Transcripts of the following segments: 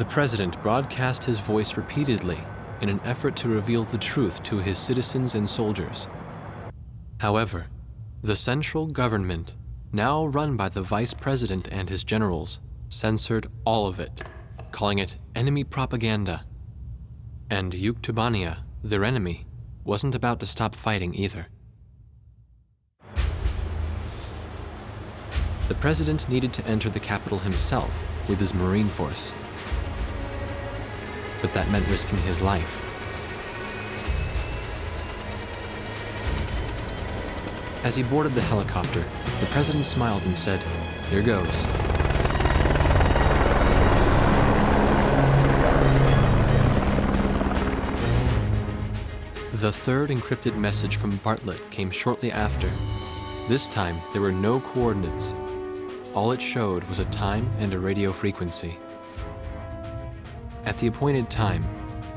The president broadcast his voice repeatedly in an effort to reveal the truth to his citizens and soldiers. However, the central government, now run by the vice president and his generals, censored all of it, calling it enemy propaganda. And Yuktobania, their enemy, wasn't about to stop fighting either. The president needed to enter the capital himself with his marine force. But that meant risking his life. As he boarded the helicopter, the president smiled and said, "Here goes." The third encrypted message from Bartlett came shortly after. This time, there were no coordinates. All it showed was a time and a radio frequency. At the appointed time,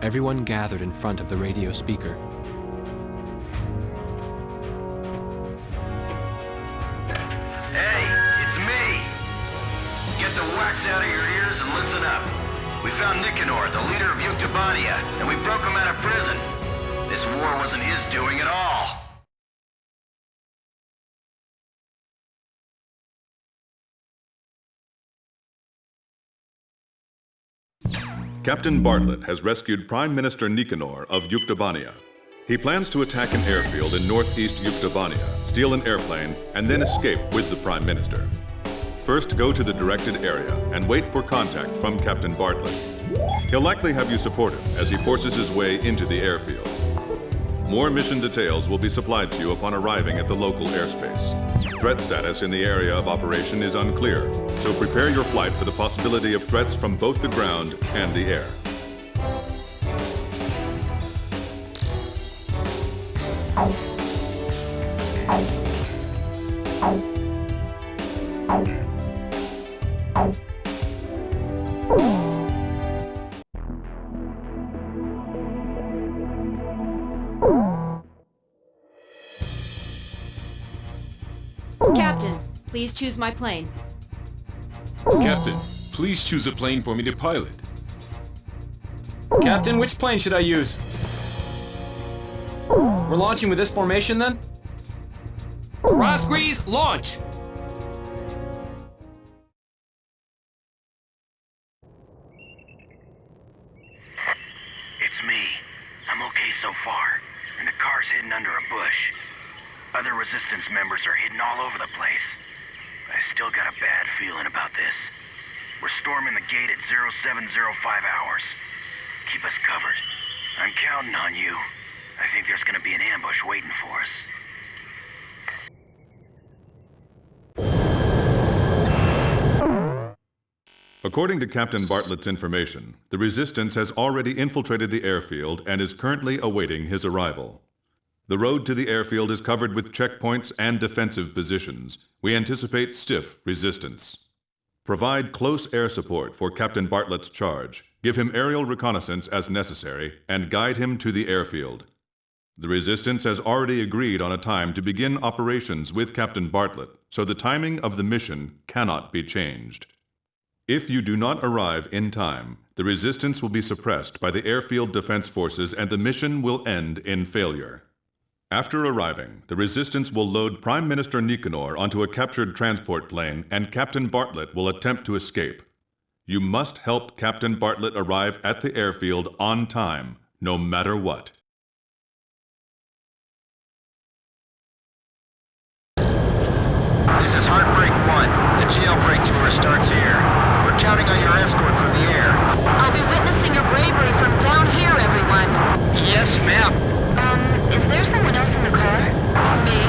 everyone gathered in front of the radio speaker. Hey, it's me! Get the wax out of your ears and listen up. We found Nikanor, the leader of Yuktobania, and we broke him out of prison. This war wasn't his doing at all. Captain Bartlett has rescued Prime Minister Nikanor of Yuktobania. He plans to attack an airfield in northeast Yuktobania, steal an airplane, and then escape with the Prime Minister. First, go to the directed area and wait for contact from Captain Bartlett. He'll likely have you support him as he forces his way into the airfield. More mission details will be supplied to you upon arriving at the local airspace. Threat status in the area of operation is unclear, so prepare your flight for the possibility of threats from both the ground and the air. Captain, please choose my plane. Captain, please choose a plane for me to pilot. Captain, which plane should I use? We're launching with this formation then? Razgriz, launch! It's me. I'm okay so far, and the car's hidden under a bush. Other resistance members are hidden all over the place. I still got a bad feeling about this. We're storming the gate at 0705 hours. Keep us covered. I'm counting on you. I think there's gonna be an ambush waiting for us. According to Captain Bartlett's information, the Resistance has already infiltrated the airfield and is currently awaiting his arrival. The road to the airfield is covered with checkpoints and defensive positions. We anticipate stiff resistance. Provide close air support for Captain Bartlett's charge, give him aerial reconnaissance as necessary, and guide him to the airfield. The Resistance has already agreed on a time to begin operations with Captain Bartlett, so the timing of the mission cannot be changed. If you do not arrive in time, the Resistance will be suppressed by the airfield defense forces and the mission will end in failure. After arriving, the Resistance will load Prime Minister Nikanor onto a captured transport plane and Captain Bartlett will attempt to escape. You must help Captain Bartlett arrive at the airfield on time, no matter what. This is Heartbreak 1. The jailbreak tour starts here. We're counting on your escort from the air. I'll be witnessing your bravery from down here, everyone. Yes, ma'am. Is there someone else in the car? Me?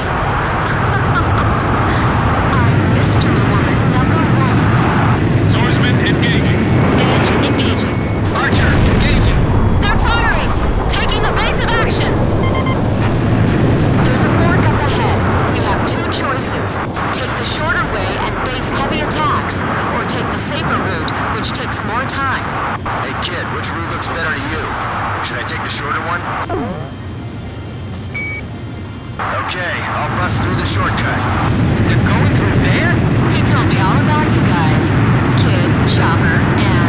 I'm mystery woman number 1. Swordsman engaging. Edge engaging. Archer, engaging. They're firing! Taking evasive action! There's a fork up ahead. We have 2 choices. Take the shorter way and face heavy attacks, or take the safer route, which takes more time. Hey kid, which route looks better to you? Should I take the shorter one? Okay, I'll bust through the shortcut. They're going through there? He told me all about you guys. Kid, Chopper, and,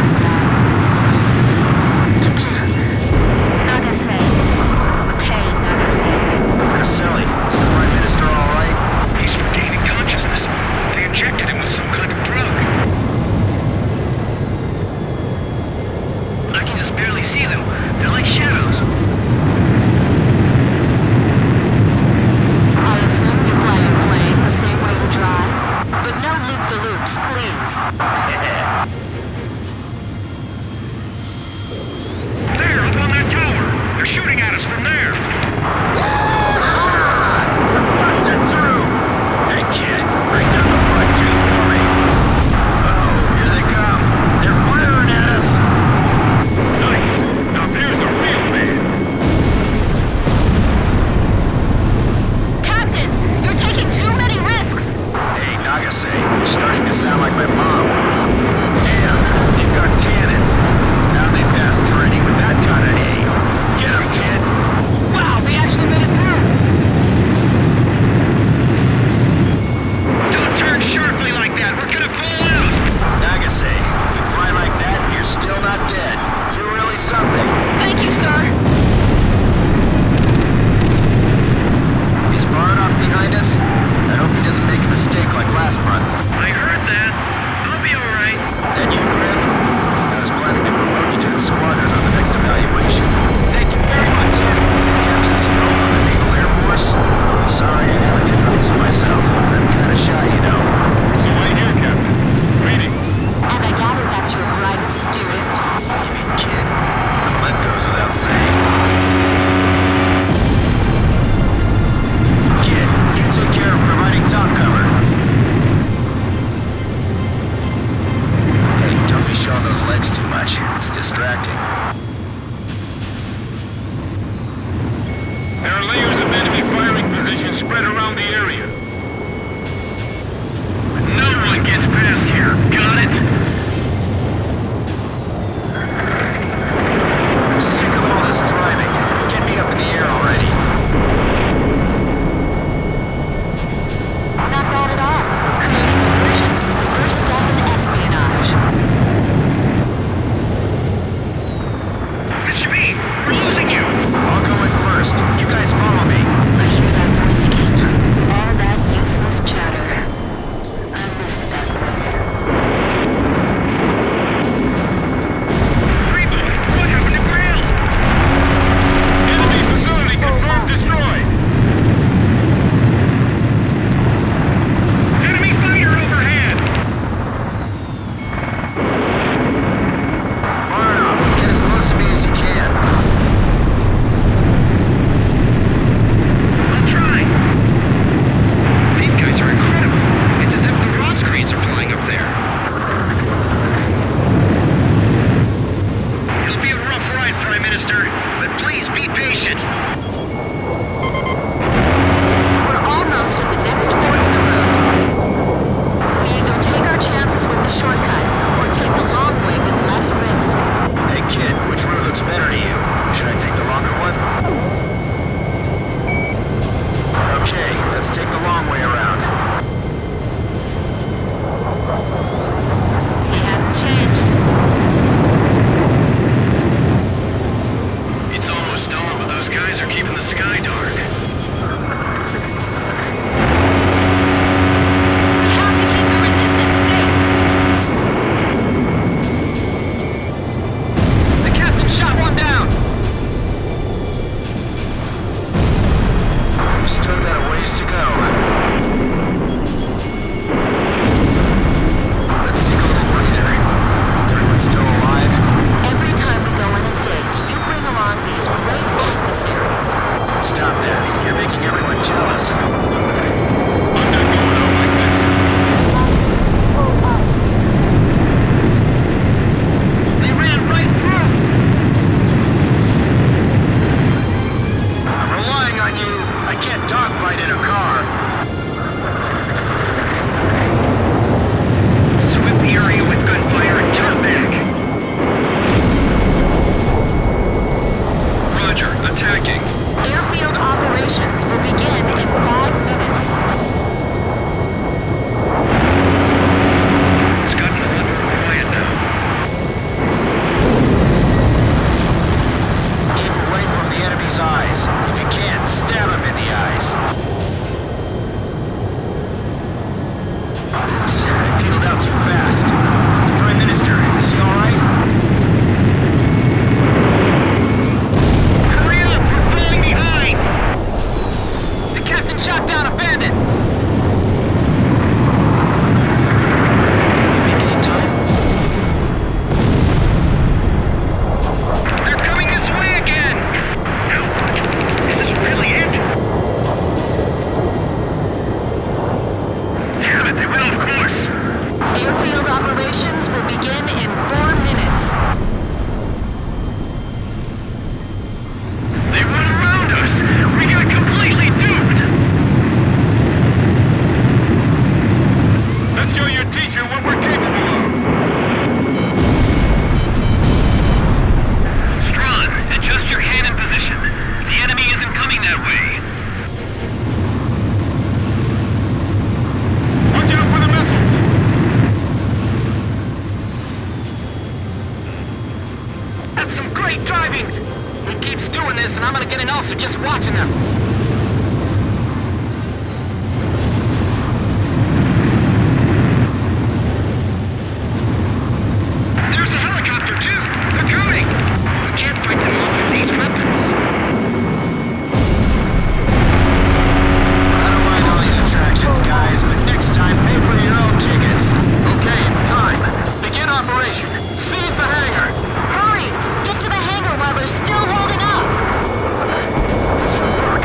much. It's distracting. There are layers of enemy firing positions spread around the area. No one gets past here. Got it? I'm sick of all this driving. Get me up in the air already. Not bad at all. Creating diversions is the first step in espionage. Mr. B, we're losing you. I'll go in first. You guys follow me. I hear that voice again. All that useless chatter. I missed that voice. Reboot, what happened to Grail? Enemy facility confirmed destroyed. Enemy fighter overhead. Far enough. Get as close to me as you can. I'll try. These guys are incredible. It's as if the Razgriz are flying up there. It'll be a rough ride, Prime Minister, but please be patient. We're almost at the next fork in the road. We either take our chances with the shortcut, or take the long way with less risk. Hey kid, which route looks better to you? Should I take the longer one? Okay, let's take the long way around. He hasn't changed. It's almost dawn, but those guys are keeping the sky dark. We have to keep the resistance safe. The captain shot one down. We've still got a ways to go. Let's take a little breather. Everyone still alive? Every time we go on a date, you bring along these great adversaries. Stop that. You're making everyone jealous. I'm not going out like this. They ran right through. I'm relying on you. I can't dogfight in a car. Sweep the area with gunfire and turn back. Roger, attacking. Airfield operations will begin in 5 minutes. It's gotten a little more quiet now. Keep away from the enemy's eyes. If you can, stab him in the eyes. Oops, I peeled out too fast. The Prime Minister, is he alright? Hurry up! We're falling behind! The captain shot down a bandit. Did we make any time? They're coming this way again! Now what? Is this really it? Damn it, they went off course! Airfield operations will begin in 4 minutes. They went around us! We got completely duped! Let's show your teacher what we're capable of. Strawn, adjust your cannon position. The enemy isn't coming that way. Watch out for the missiles. That's some great driving. He keeps doing this, and I'm gonna get an ulcer just watching them. There's a helicopter too! They're coming! We can't fight them off with these weapons. I don't mind all these attractions, guys, but next time pay for your own tickets. Okay, it's time. Begin operation. Seize the hangar. Hurry! Get to the hangar while they're still holding up! This will work.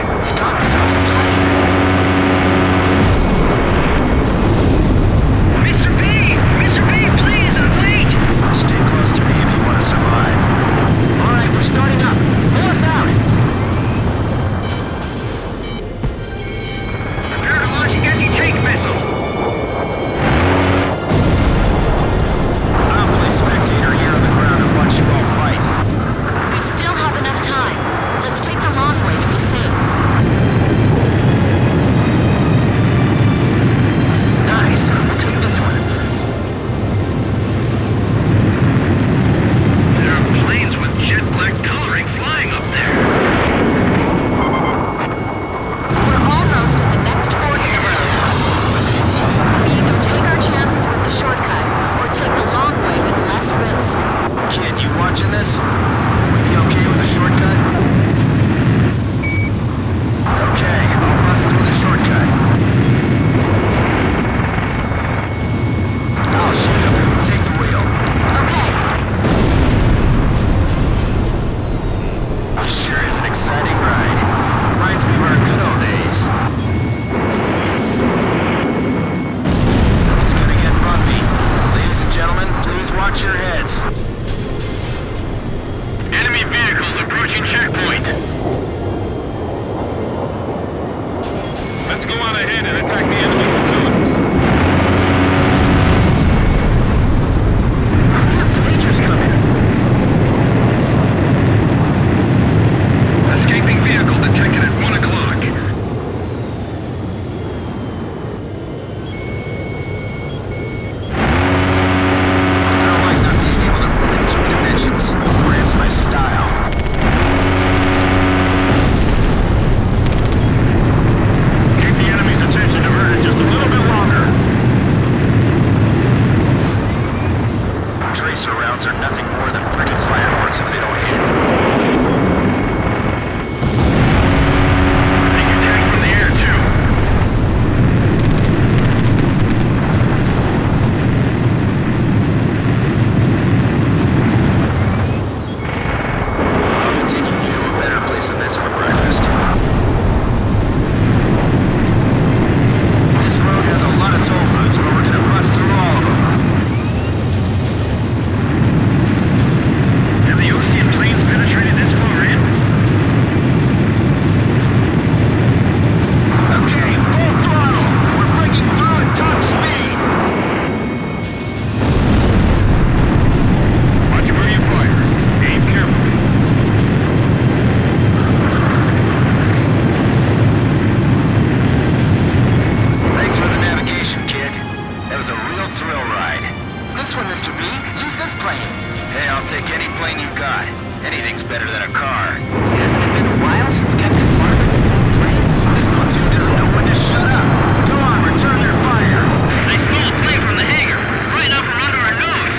plane you got. Anything's better than a car. Hasn't it been a while since Captain Bartlett flew a plane? This platoon doesn't know when to shut up. Come on, return their fire. They stole a plane from the hangar, right out from under our nose.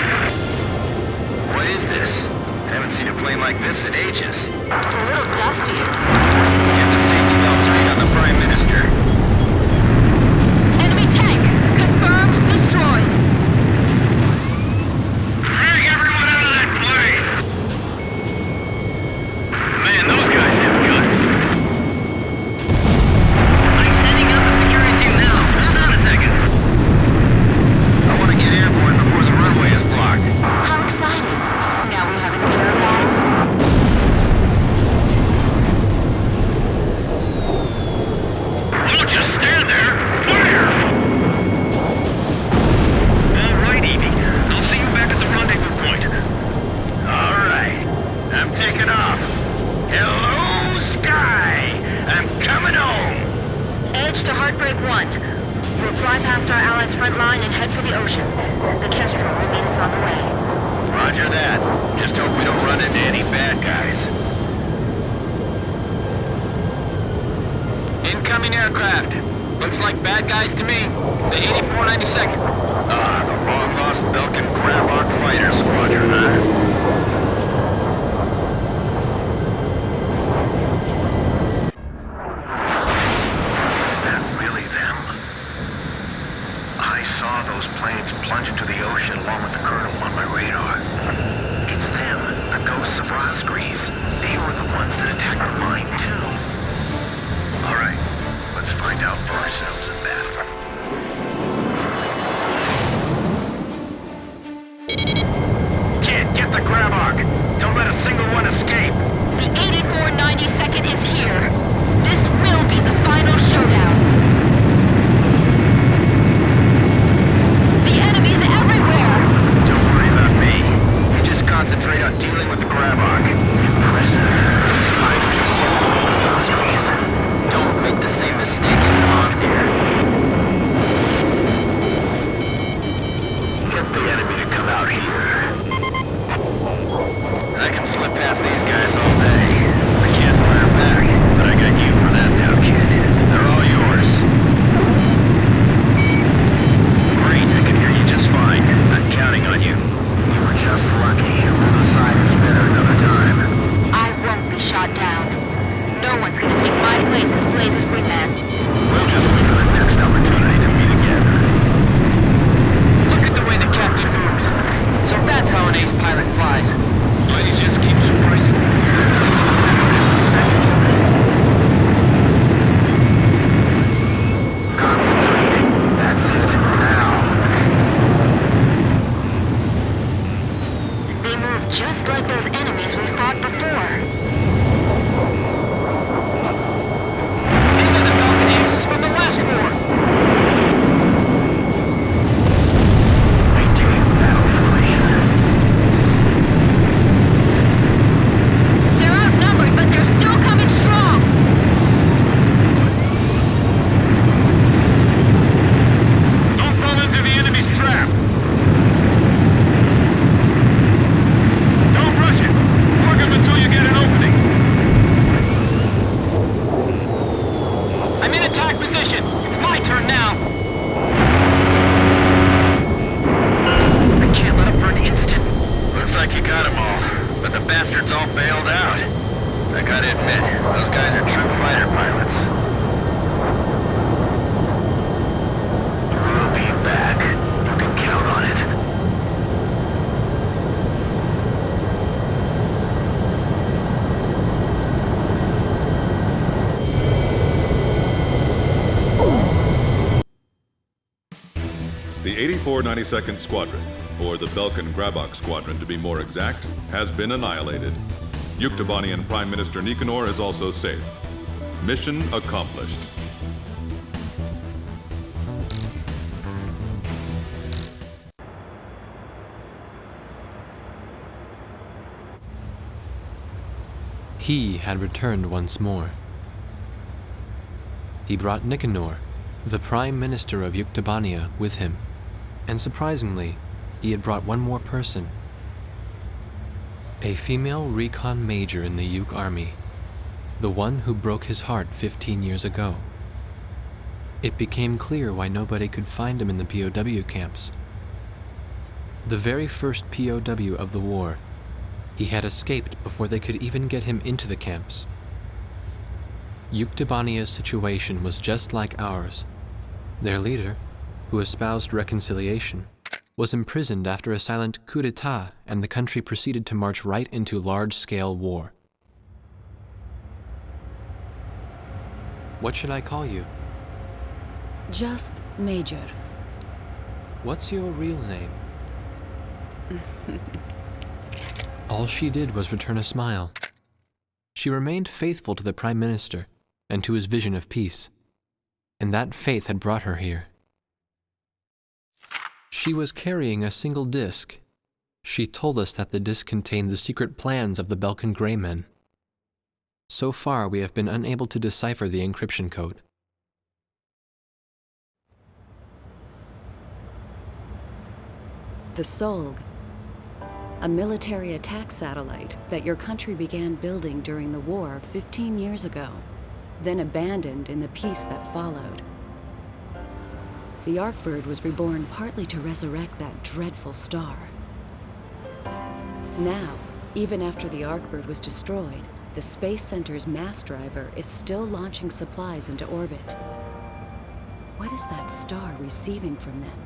What is this? Haven't seen a plane like this in ages. It's a little dusty. Get the safety belt tight on the Prime Minister. Enemy tank! Confirmed destroyed. Drag everyone out of that plane! Man, those guys have guts. I'm sending out the security team now. Hold on a second. I want to get airborne before the runway is blocked. How exciting. Now we have an air battle. Don't just stand there! Fire! All right, Evie. I'll see you back at the rendezvous point. All right, I'm taking off. Hello, Sky! I'm coming home! Edge to Heartbreak 1. We'll fly past our allies' front line and head for the ocean. The Kestrel will meet us on the way. Roger that. Just hope we don't run into any bad guys. Incoming aircraft. Looks like bad guys to me. The 8492nd. The long-lost Belkan Grabacr Fighter Squadron, huh? Is that really them? I saw those planes plunge into the ocean along with the colonel on my radar. It's them, the ghosts of Razgriz. They were the ones that attacked the mine, too. All right, let's find out for ourselves in battle. Kid, get the Grabacr! Don't let a single one escape! The 8492nd is here. This will be the final showdown. The enemy's everywhere! Don't worry about me. You just concentrate on dealing with the Grabacr. Impressive. These fighters are definitely the Razgriz. Don't make the same mistake as Han here. Get the enemy to come out here. I can slip past these guys all day. I can't fire back, but I got you for that now, kid. They're all yours. Great, I can hear you just fine. I'm counting on you. You were just lucky. We'll decide who's better another time. I won't be shot down. No one's gonna take my place as Blaze's wingman. We'll just wait for the next opportunity to meet again. Look at the way the captain moves. So that's how an ace pilot flies. Blaze just keeps surprising me. He's getting better every second. Concentrate. That's it. Now. They move just like those enemies we fought before. These are the Belkan aces from the last war. Maintain battle formation. They're outnumbered, but they're still coming strong. Don't fall into the enemy's trap. Don't rush it. Work them until you get an opening. I'm in attack position. It's my turn now. I can't let up for an instant. Looks like you got them all, but the bastards all bailed out. I gotta admit, those guys are true fighter pilots. We'll be back. You can count on it. The 8492nd Squadron, or the Belkan Grabacr Squadron to be more exact, has been annihilated. Yuktobanian Prime Minister Nikanor is also safe. Mission accomplished. He had returned once more. He brought Nikanor, the Prime Minister of Yuktobania, with him, and surprisingly, he had brought one more person. A female recon major in the Yuke army, the one who broke his heart 15 years ago. It became clear why nobody could find him in the POW camps. The very first POW of the war, he had escaped before they could even get him into the camps. Yuktobania's situation was just like ours. Their leader, who espoused reconciliation, was imprisoned after a silent coup d'etat, and the country proceeded to march right into large-scale war. What should I call you? Just Major. What's your real name? All she did was return a smile. She remained faithful to the Prime Minister and to his vision of peace, and that faith had brought her here. She was carrying a single disc. She told us that the disc contained the secret plans of the Belkan Grey Men. So far, we have been unable to decipher the encryption code. The Solg, a military attack satellite that your country began building during the war 15 years ago, then abandoned in the peace that followed. The Arcbird was reborn partly to resurrect that dreadful star. Now, even after the Arcbird was destroyed, the Space Center's mass driver is still launching supplies into orbit. What is that star receiving from them?